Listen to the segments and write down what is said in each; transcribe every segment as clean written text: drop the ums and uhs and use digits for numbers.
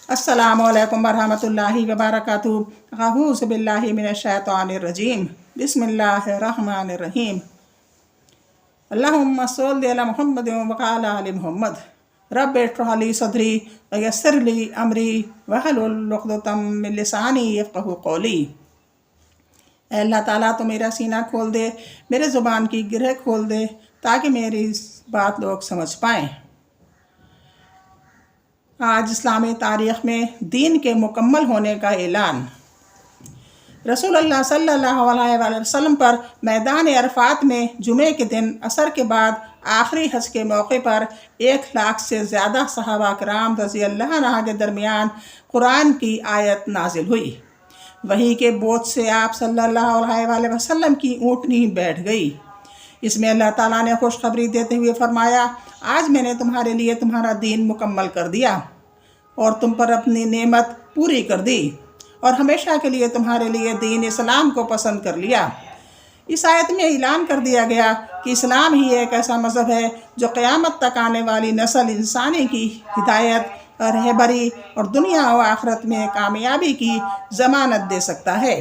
अस्सलामु अलैकुम वरहमतुल्लाहि वबरकातुहू। अऊज़ु बिल्लाहि मिनश्शैतानिर रजीम। बिस्मिल्लाहिर रहमानिर रहीम। अल्लाहुम्मा सल्लि अला मुहम्मद व अला आलि मुहम्मद। रब्बि इश्रह ली सदरी व यस्सिर ली अमरी वहलुल उक़दतम मिन लिसानी यफ़क़हू क़ौली। ऐ अल्लाह ताला तो मेरा सीना खोल दे, मेरे ज़ुबान की गिरह खोल दे ताकि मेरी बात लोग समझ पाएँ। आज इस्लामी तारीख़ में दीन के मुकम्मल होने का ऐलान। रसूलुल्लाह सल्लल्लाहु अलैहि वसल्लम पर मैदान अरफ़ात में जुमे के दिन असर के बाद आखिरी हज के मौके पर 1 लाख से ज़्यादा सहाबा किराम रज़ी अल्लाह अन्हुम के दरमियान कुरान की आयत नाजिल हुई। वही के बोझ से आप सल्लल्लाहु अलैहि वसल्लम की ऊँटनी बैठ गई। इसमें अल्लाह ताला ने खुशखबरी देते हुए फरमाया, आज मैंने तुम्हारे लिए तुम्हारा दीन मुकम्मल कर दिया और तुम पर अपनी नेमत पूरी कर दी और हमेशा के लिए तुम्हारे लिए दीन इस्लाम को पसंद कर लिया। इस आयत में ऐलान कर दिया गया कि इस्लाम ही एक ऐसा मज़हब है जो क़यामत तक आने वाली नस्ल इंसानी की हिदायत और रहबरी और दुनिया और आखिरत में कामयाबी की ज़मानत दे सकता है।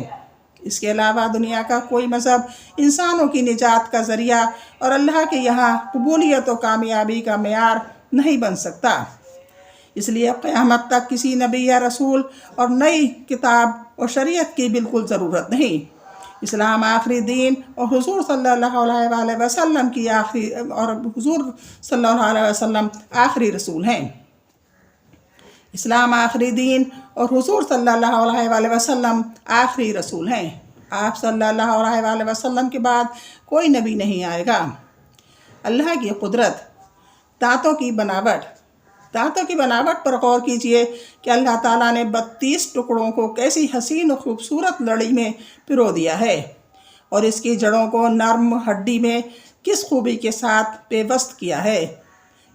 इसके अलावा दुनिया का कोई मज़हब इंसानों की निजात का ज़रिया और अल्लाह के यहाँ कबूलियत और कामयाबी का मेयार नहीं बन सकता। इसलिए क़यामत तक किसी नबी या रसूल और नई किताब और शरीयत की बिल्कुल ज़रूरत नहीं। इस्लाम आखिरी दीन और हुज़ूर सल्लल्लाहु अलैहि वसल्लम की हुज़ूर सल्लल्लाहु अलैहि वसल्लम आखिरी रसूल हैं। इस्लाम आखिरी दीन और हुज़ूर सल्लल्लाहु अलैहि वसल्लम आखिरी रसूल हैं। आप सल्लल्लाहु अलैहि वसल्लम के बाद कोई नबी नहीं आएगा। अल्लाह की कुदरत। दांतों की बनावट पर गौर कीजिए कि अल्लाह ताला ने 32 टुकड़ों को कैसी हसीन और खूबसूरत लड़ी में पिरो दिया है और इसकी जड़ों को नर्म हड्डी में किस खूबी के साथ पेवस्त किया है।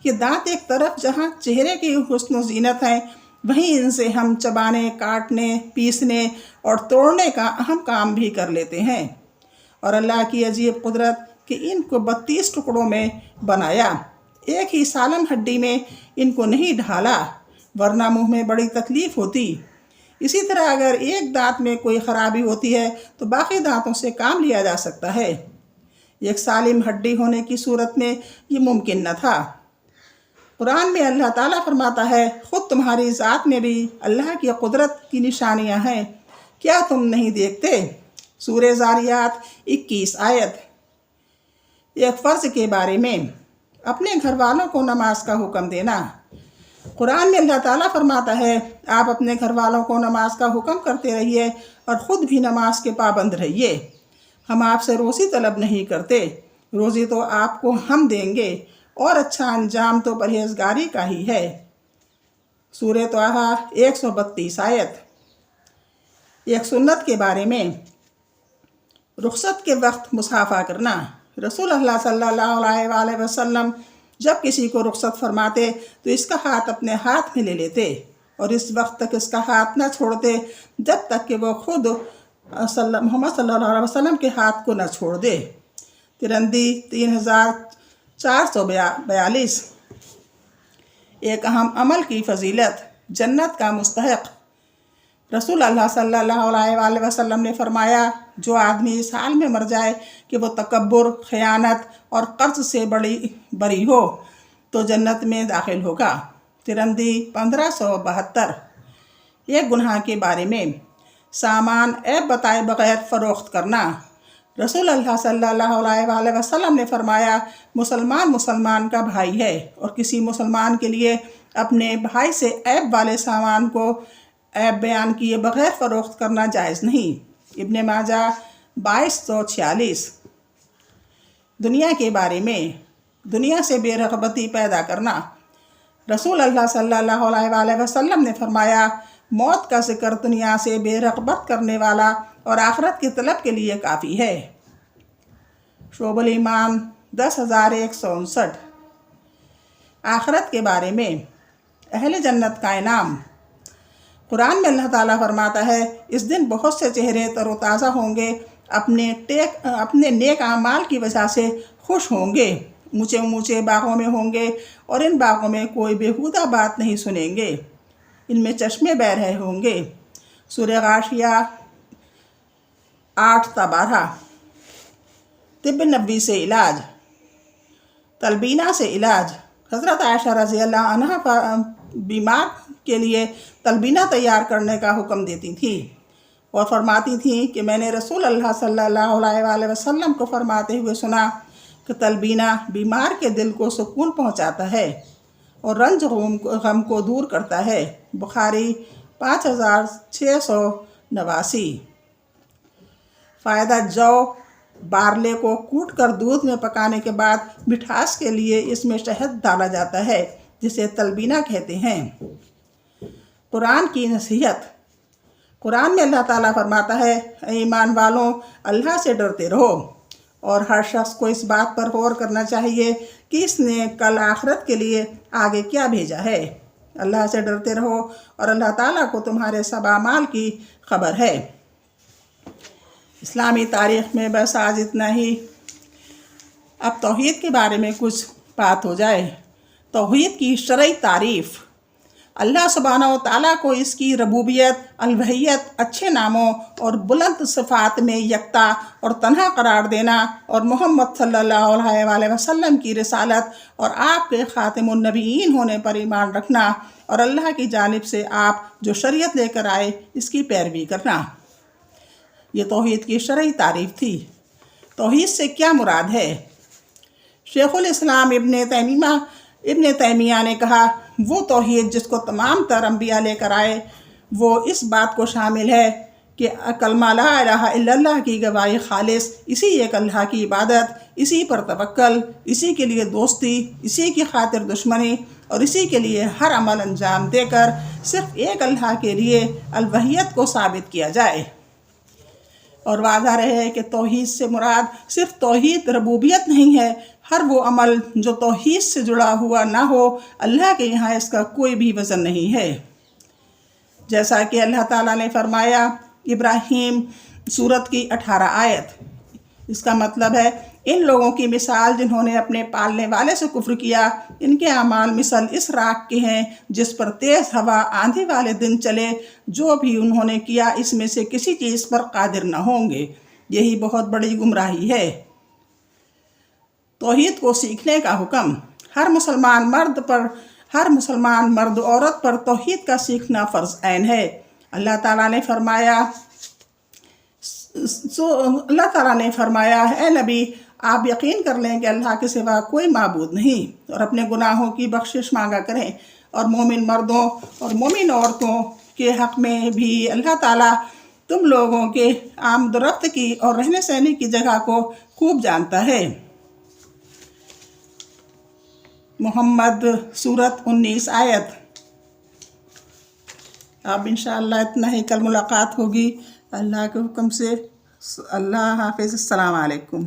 ये दांत एक तरफ जहाँ चेहरे की हुस्न ज़ीनत हैं, वहीं इनसे हम चबाने, काटने, पीसने और तोड़ने का अहम काम भी कर लेते हैं। और अल्लाह की अजीब कुदरत कि इनको 32 टुकड़ों में बनाया, एक ही सालम हड्डी में इनको नहीं ढाला, वरना मुंह में बड़ी तकलीफ़ होती। इसी तरह अगर एक दांत में कोई ख़राबी होती है तो बाकी दांतों से काम लिया जा सकता है। एक सालिम हड्डी होने की सूरत में ये मुमकिन न था। कुरान में अल्लाह ताला फरमाता है, ख़ुद तुम्हारी ज़ात में भी अल्लाह की कुदरत की निशानियाँ हैं, क्या तुम नहीं देखते। सूरह ज़ारियात 21 आयत। एक फ़र्ज़ के बारे में अपने घर वालों को नमाज का हुक्म देना। कुरान में अल्लाह ताला फरमाता है, आप अपने घर वालों को नमाज का हुक्म करते रहिए और ख़ुद भी नमाज के पाबंद रहिए। हम आपसे रोज़ी तलब नहीं करते, रोज़ी तो आपको हम देंगे और अच्छा अंजाम तो परहेज़गारी का ही है। सूरह तौहा 132 आयत। एक सुन्नत के बारे में रुख़सत के वक्त मुसाफ़ा करना। रसूल अल्लाह सल्लल्लाहु अलैहि वसल्लम जब किसी को रुख़सत फरमाते तो इसका हाथ अपने हाथ में ले लेते और इस वक्त तक इसका हाथ न छोड़ते जब तक कि वो खुद मोहम्मद सल्लल्लाहु अलैहि वसल्लम के हाथ को न छोड़ दे। तिरंदी 3442। एक अहम अमल की फजीलत। जन्नत का मुस्तहक़। रसूल अल्लाह सल्लल्लाहु अलैहि वसल्लम ने फरमाया, जो आदमी इस हाल में मर जाए कि वो तकब्बुर, ख़यानत और कर्ज से बरी हो तो जन्नत में दाखिल होगा। तिरंदी 1572। एक गुनाह के बारे में सामान ऐब बताए बग़ैर फ़रोख्त करना। रसूल अल्लाह सल्लल्लाहु अलैहि वसल्लम ने फरमाया, मुसलमान का भाई है और किसी मुसलमान के लिए अपने भाई से ऐब वाले सामान को ऐब बयान किए बग़ैर फ़रोख्त करना जायज़ नहीं। इब्ने माजा 2246। दुनिया के बारे में दुनिया से बेरग़बती पैदा करना। रसूल अल्लाह सल्लल्लाहु अलैहि वसल्लम ने फरमाया, मौत का ज़िक्र दुनिया से बेरग़बत करने वाला और आखिरत की तलब के लिए काफ़ी है। शोबुल ईमान 10,159। आखिरत के बारे में अहले जन्नत का इनाम। कुरान में अल्लाह ताला फरमाता है, इस दिन बहुत से चेहरे तरोताज़ा होंगे, अपने नेक आमाल की वजह से खुश होंगे, ऊँचे ऊँचे बागों में होंगे और इन बागों में कोई बेहुदा बात नहीं सुनेंगे। ان میں چشمے بہ رہے ہوں گے۔ سورہ غاشیہ 8-12۔ طب نبوی سے علاج، تلبینہ سے علاج۔ حضرت عائشہ رضی اللہ عنہ بیمار کے لیے تلبینہ تیار کرنے کا حکم دیتی تھیں اور فرماتی تھیں کہ میں نے رسول اللہ صلی اللہ علیہ وآلہ وسلم کو فرماتے ہوئے سنا کہ تلبینہ بیمار کے دل کو سکون پہنچاتا ہے اور رنج غم کو دور کرتا ہے۔ بخاری 5689۔ فائدہ: جو بارلے کو کوٹ کر دودھ میں پکانے کے بعد مٹھاس کے لیے اس میں شہد ڈالا جاتا ہے، جسے تلبینہ کہتے ہیں۔ قرآن کی نصیحت۔ قرآن میں اللہ تعالیٰ فرماتا ہے، اے ایمان والوں، اللہ سے ڈرتے رہو، اور ہر شخص کو اس بات پر غور کرنا چاہیے کہ اس نے کل آخرت کے لیے آگے کیا بھیجا ہے۔ اللہ سے ڈرتے رہو اور اللہ تعالیٰ کو تمہارے سب اعمال کی خبر ہے۔ اسلامی تاریخ میں بس آج اتنا ہی۔ اب توحید کے بارے میں کچھ بات ہو جائے۔ توحید کی شرعی تعریف۔ اللہ سبحانہ و تعالیٰ کو اس کی ربوبیت، الوہیت، اچھے ناموں اور بلند صفات میں یکتا اور تنہا قرار دینا، اور محمد صلی اللہ علیہ وآلہ وسلم کی رسالت اور آپ کے خاتم النبیین ہونے پر ایمان رکھنا، اور اللہ کی جانب سے آپ جو شریعت لے کر آئے اس کی پیروی کرنا، یہ توحید کی شرعی تعریف تھی۔ توحید سے کیا مراد ہے؟ شیخ الاسلام ابن تیمیہ نے کہا، وہ توحید جس کو تمام تر انبیاء لے کر آئے، وہ اس بات کو شامل ہے کہ کلمہ لا الہ الا اللہ کی گواہی خالص، اسی ایک اللہ کی عبادت، اسی پر توکل، اسی کے لیے دوستی، اسی کی خاطر دشمنی، اور اسی کے لیے ہر عمل انجام دے کر صرف ایک اللہ کے لیے الوہیت کو ثابت کیا جائے۔ اور واضح رہے کہ توحید سے مراد صرف توحید ربوبیت نہیں ہے، ہر وہ عمل جو توحید سے جڑا ہوا نہ ہو، اللہ کے یہاں اس کا کوئی بھی وزن نہیں ہے۔ جیسا کہ اللہ تعالیٰ نے فرمایا، ابراہیم سورت کی 18 آیت۔ اس کا مطلب ہے، ان لوگوں کی مثال جنہوں نے اپنے پالنے والے سے کفر کیا، ان کے اعمال مثل اس راکھ کے ہیں جس پر تیز ہوا آندھی والے دن چلے، جو بھی انہوں نے کیا اس میں سے کسی چیز پر قادر نہ ہوں گے، یہی بہت بڑی گمراہی ہے۔ توحید کو سیکھنے کا حکم۔ ہر مسلمان مرد عورت پر توحید کا سیکھنا فرض عین ہے۔ اللہ تعالیٰ نے فرمایا، اے نبی، آپ یقین کر لیں کہ اللہ کے سوا کوئی معبود نہیں، اور اپنے گناہوں کی بخشش مانگا کریں، اور مومن مردوں اور مومن عورتوں کے حق میں بھی اللہ تعالیٰ تم لوگوں کے آمد و رفت کی اور رہنے سہنے کی جگہ کو خوب جانتا ہے۔ محمد سورت 19 آیت۔ اب انشاءاللہ اتنا ہی، کل ملاقات ہوگی اللہ کے حکم سے۔ اللہ حافظ، السلام علیکم۔